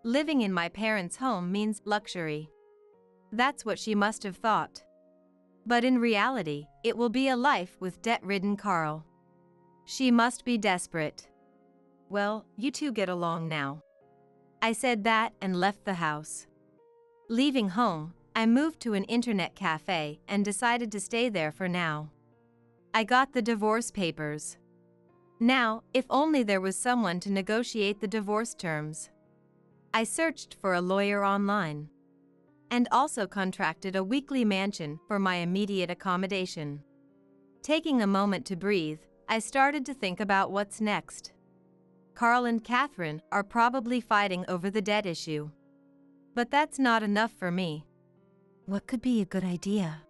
Living in my parents' home means luxury. That's what she must have thought. But in reality, it will be a life with debt-ridden Carl. She must be desperate. Well, you two get along now. I said that and left the house. Leaving home, I moved to an internet cafe and decided to stay there for now. I got the divorce papers. Now, if only there was someone to negotiate the divorce terms. I searched for a lawyer online and also contracted a weekly mansion for my immediate accommodation. Taking a moment to breathe, I started to think about what's next. Carl and Catherine are probably fighting over the debt issue. But that's not enough for me. What could be a good idea?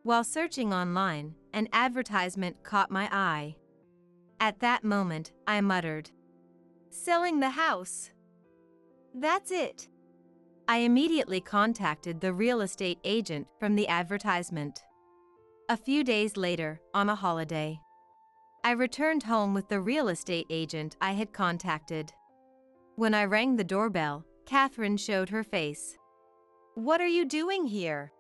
While searching online, an advertisement caught my eye. At that moment, I muttered, "Selling the house. That's it." I immediately contacted the real estate agent from the advertisement. A few days later, on a holiday, I returned home with the real estate agent I had contacted. When I rang the doorbell, Catherine showed her face. "What are you doing here?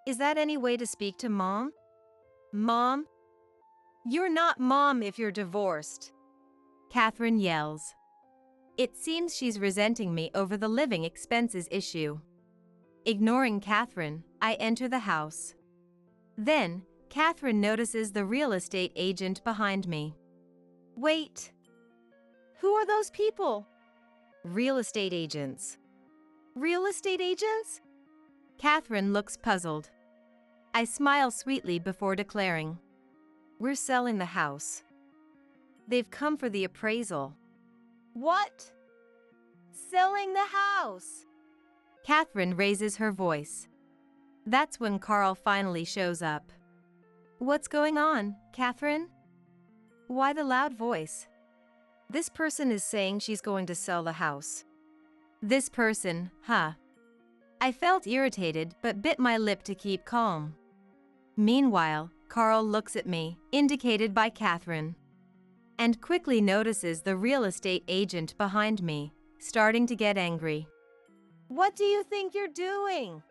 Is that any way to speak to Mom?" "Mom? You're not Mom if you're divorced," Catherine yells. It seems she's resenting me over the living expenses issue. Ignoring Catherine, I enter the house. Then, Catherine notices the real estate agent behind me. "Wait. Who are those people?" "Real estate agents." "Real estate agents?" Catherine looks puzzled. I smile sweetly before declaring, "We're selling the house. They've come for the appraisal." "What? Selling the house?" Catherine raises her voice. That's when Carl finally shows up. "What's going on, Catherine? Why the loud voice?" "This person is saying she's going to sell the house." "This person, huh?" I felt irritated but bit my lip to keep calm. Meanwhile, Carl looks at me, indicated by Catherine, and quickly notices the real estate agent behind me, starting to get angry. "What do you think you're doing?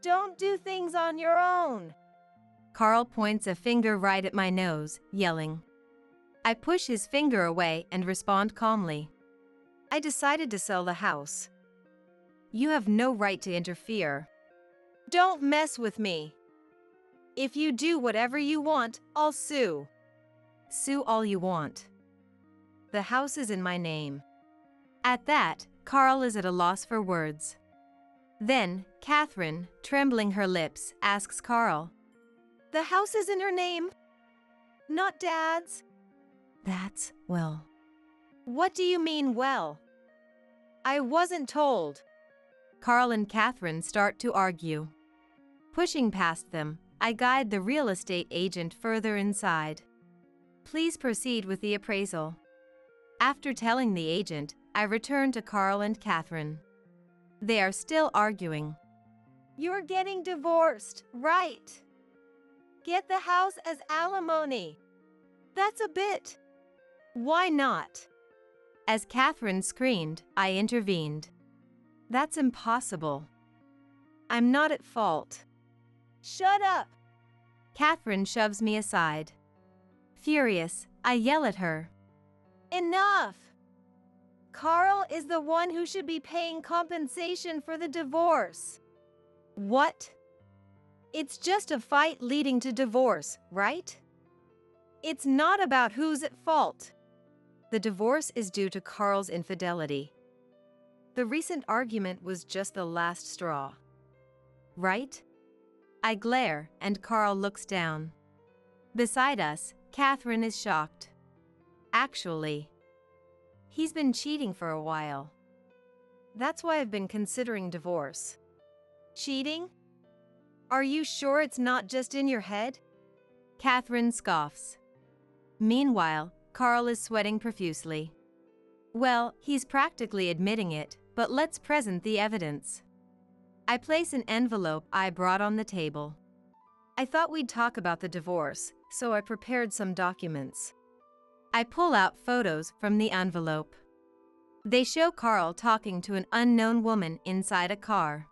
Don't do things on your own." Carl points a finger right at my nose, yelling. I push his finger away and respond calmly. "I decided to sell the house. You have no right to interfere." "Don't mess with me. If you do whatever you want, I'll sue." "Sue all you want. The house is in my name." At that, Carl is at a loss for words. Then, Catherine, trembling her lips, asks Carl, "The house is in her name? Not Dad's?" "That's, well." "What do you mean, well? I wasn't told." Carl and Catherine start to argue. Pushing past them, I guide the real estate agent further inside. "Please proceed with the appraisal." After telling the agent, I return to Carl and Catherine. They are still arguing. "You're getting divorced, right? Get the house as alimony. That's a bit." "Why not?" As Catherine screamed, I intervened. "That's impossible. I'm not at fault." "Shut up!" Catherine shoves me aside. Furious, I yell at her. "Enough! Carl is the one who should be paying compensation for the divorce." "What? It's just a fight leading to divorce, right? It's not about who's at fault." "The divorce is due to Carl's infidelity. The recent argument was just the last straw. Right?" I glare, and Carl looks down. Beside us, Catherine is shocked. "Actually, he's been cheating for a while. That's why I've been considering divorce." "Cheating? Are you sure it's not just in your head? Catherine scoffs. Meanwhile, Carl is sweating profusely. Well, he's practically admitting it, but let's present the evidence. I place an envelope I brought on the table. I thought we'd talk about the divorce, so I prepared some documents. I pull out photos from the envelope. They show Carl talking to an unknown woman inside a car.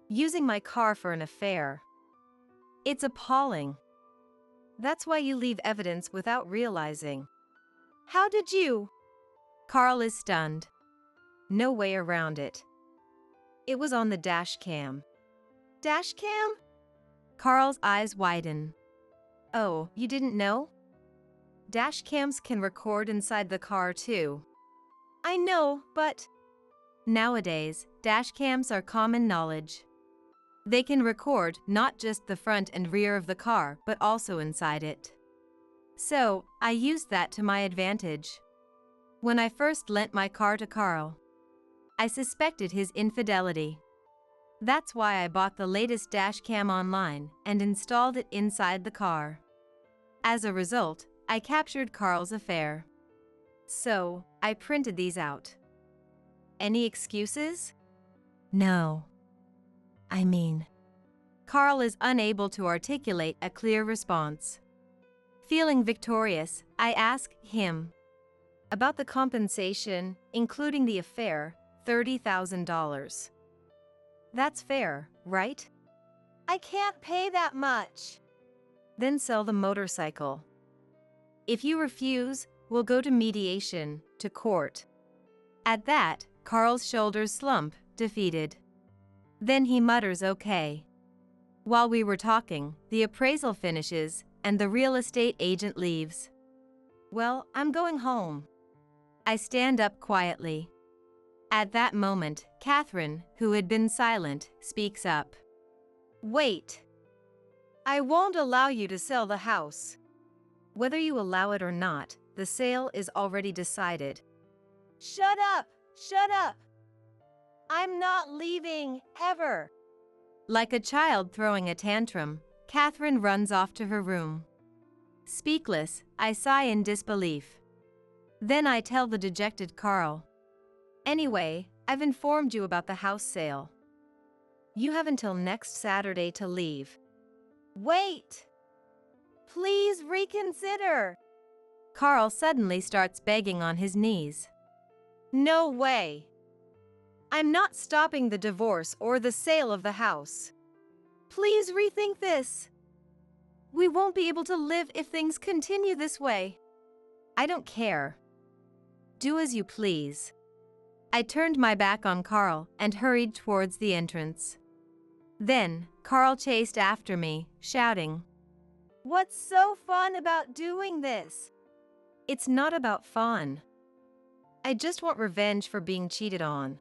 Using my car for an affair. It's appalling. That's why you leave evidence without realizing. How did you? Carl is stunned. No way around it. It was on the dash cam. Dash cam? Carl's eyes widen. Oh, you didn't know? Dash cams can record inside the car too. I know, but... Nowadays, dash cams are common knowledge. They can record not just the front and rear of the car, but also inside it. So, I used that to my advantage. When I first lent my car to Carl, I suspected his infidelity. That's why I bought the latest dash cam online and installed it inside the car. As a result, I captured Carl's affair. So, I printed these out. Any excuses? No. I mean, Carl is unable to articulate a clear response. Feeling victorious, I ask him about the compensation, including the affair, $30,000. That's fair, right? I can't pay that much. Then sell the motorcycle. If you refuse, we'll go to mediation, to court. At that, Carl's shoulders slump, defeated. Then he mutters okay. While we were talking, the appraisal finishes, and the real estate agent leaves. Well, I'm going home. I stand up quietly. At that moment, Catherine, who had been silent, speaks up. Wait. I won't allow you to sell the house. Whether you allow it or not, the sale is already decided. Shut up! Shut up! I'm not leaving, ever! Like a child throwing a tantrum, Catherine runs off to her room. Speakless, I sigh in disbelief. Then I tell the dejected Carl. Anyway, I've informed you about the house sale. You have until next Saturday to leave. Wait! Please reconsider! Carl suddenly starts begging on his knees. No way! I'm not stopping the divorce or the sale of the house. Please rethink this. We won't be able to live if things continue this way. I don't care. Do as you please. I turned my back on Carl and hurried towards the entrance. Then, Carl chased after me, shouting, What's so fun about doing this? It's not about fun. I just want revenge for being cheated on.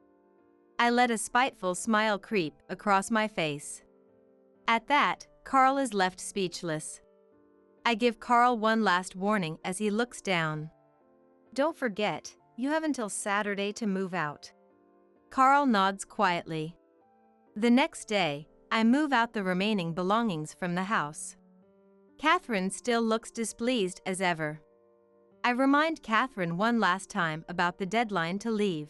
I let a spiteful smile creep across my face. At that, Carl is left speechless. I give Carl one last warning as he looks down. Don't forget, you have until Saturday to move out. Carl nods quietly. The next day, I move out the remaining belongings from the house. Catherine still looks displeased as ever. I remind Catherine one last time about the deadline to leave.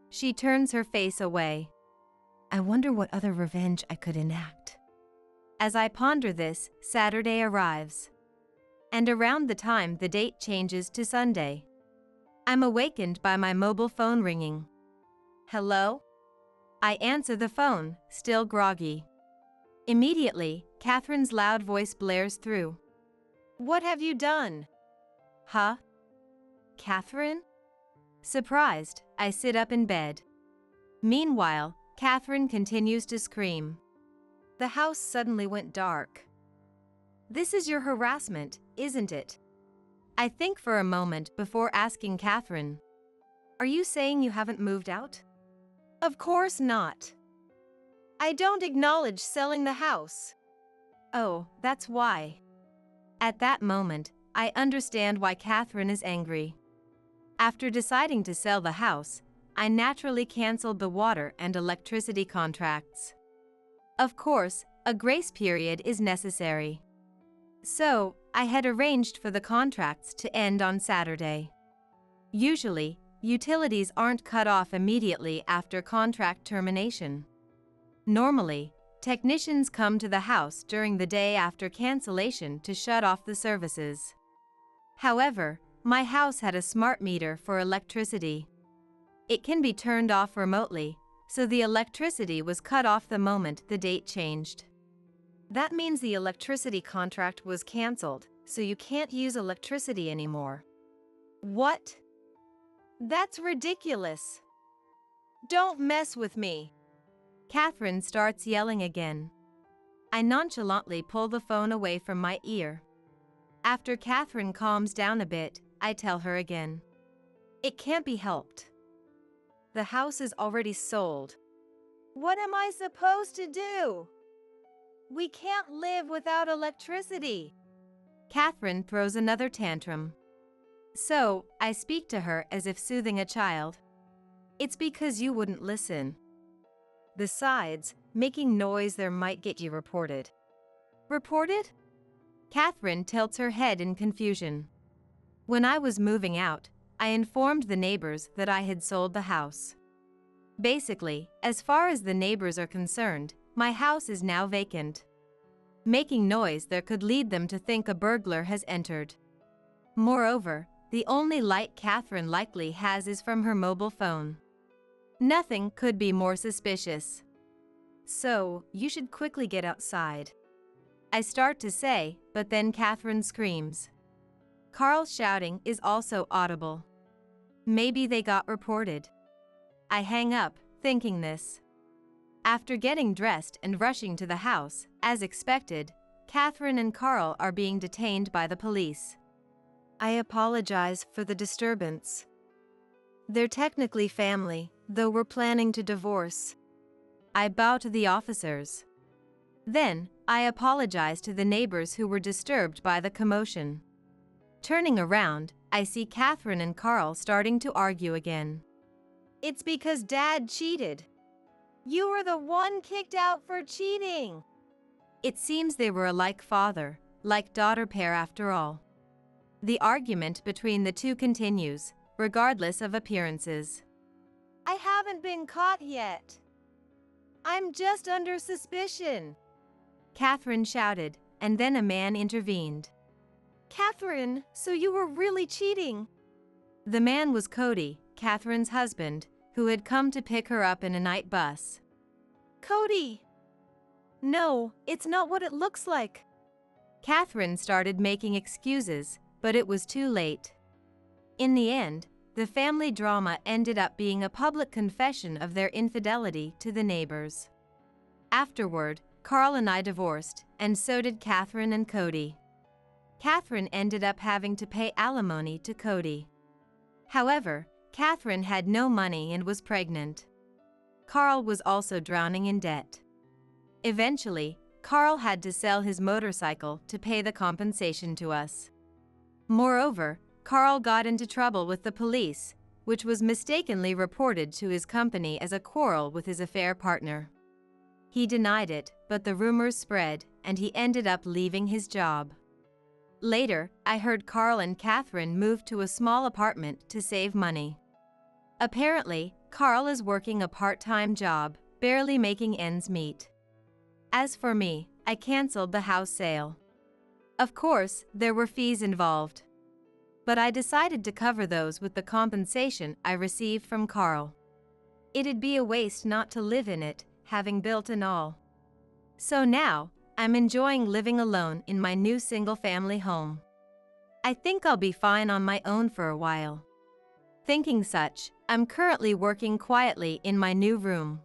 She turns her face away. I wonder what other revenge I could enact. As I ponder this, Saturday arrives. And around the time the date changes to Sunday, I'm awakened by my mobile phone ringing. Hello? I answer the phone, still groggy. Immediately, Catherine's loud voice blares through. What have you done? Huh? Catherine? Surprised, I sit up in bed. Meanwhile, Catherine continues to scream. The house suddenly went dark. This is your harassment, isn't it? I think for a moment before asking Catherine. Are you saying you haven't moved out? Of course not. I don't acknowledge selling the house. Oh, that's why. At that moment, I understand why Catherine is angry. After deciding to sell the house, I naturally canceled the water and electricity contracts. Of course, a grace period is necessary. So, I had arranged for the contracts to end on Saturday. Usually, utilities aren't cut off immediately after contract termination. Normally, technicians come to the house during the day after cancellation to shut off the services. However, my house had a smart meter for electricity. It can be turned off remotely, so the electricity was cut off the moment the date changed. That means the electricity contract was canceled, so you can't use electricity anymore. What? That's ridiculous. Don't mess with me. Catherine starts yelling again. I nonchalantly pull the phone away from my ear. After Catherine calms down a bit, I tell her again. It can't be helped. The house is already sold. What am I supposed to do? We can't live without electricity. Catherine throws another tantrum. So, I speak to her as if soothing a child. It's because you wouldn't listen. Besides, making noise there might get you reported. Reported? Catherine tilts her head in confusion. When I was moving out, I informed the neighbors that I had sold the house. Basically, as far as the neighbors are concerned, my house is now vacant. Making noise there could lead them to think a burglar has entered. Moreover, the only light Catherine likely has is from her mobile phone. Nothing could be more suspicious. So, you should quickly get outside. I start to say, but then Catherine screams. Carl's shouting is also audible. Maybe they got reported. I hang up, thinking this. After getting dressed and rushing to the house, as expected, Catherine and Carl are being detained by the police. I apologize for the disturbance. They're technically family, though we're planning to divorce. I bow to the officers. Then, I apologize to the neighbors who were disturbed by the commotion. Turning around, I see Catherine and Carl starting to argue again. It's because Dad cheated. You were the one kicked out for cheating. It seems they were a like father, like daughter pair after all. The argument between the two continues, regardless of appearances. I haven't been caught yet. I'm just under suspicion. Catherine shouted, and then a man intervened. Catherine, so you were really cheating? The man was Cody, Catherine's husband, who had come to pick her up in a night bus. Cody! No, it's not what it looks like. Catherine started making excuses, but it was too late. In the end, the family drama ended up being a public confession of their infidelity to the neighbors. Afterward, Carl and I divorced, and so did Catherine and Cody. Catherine ended up having to pay alimony to Cody. However, Catherine had no money and was pregnant. Carl was also drowning in debt. Eventually, Carl had to sell his motorcycle to pay the compensation to us. Moreover, Carl got into trouble with the police, which was mistakenly reported to his company as a quarrel with his affair partner. He denied it, but the rumors spread, and he ended up leaving his job. Later, I heard Carl and Catherine moved to a small apartment to save money. Apparently, Carl is working a part-time job, barely making ends meet. As for me, I canceled the house sale. Of course, there were fees involved. But I decided to cover those with the compensation I received from Carl. It'd be a waste not to live in it, having built and all. So now, I'm enjoying living alone in my new single-family home. I think I'll be fine on my own for a while. Thinking such, I'm currently working quietly in my new room.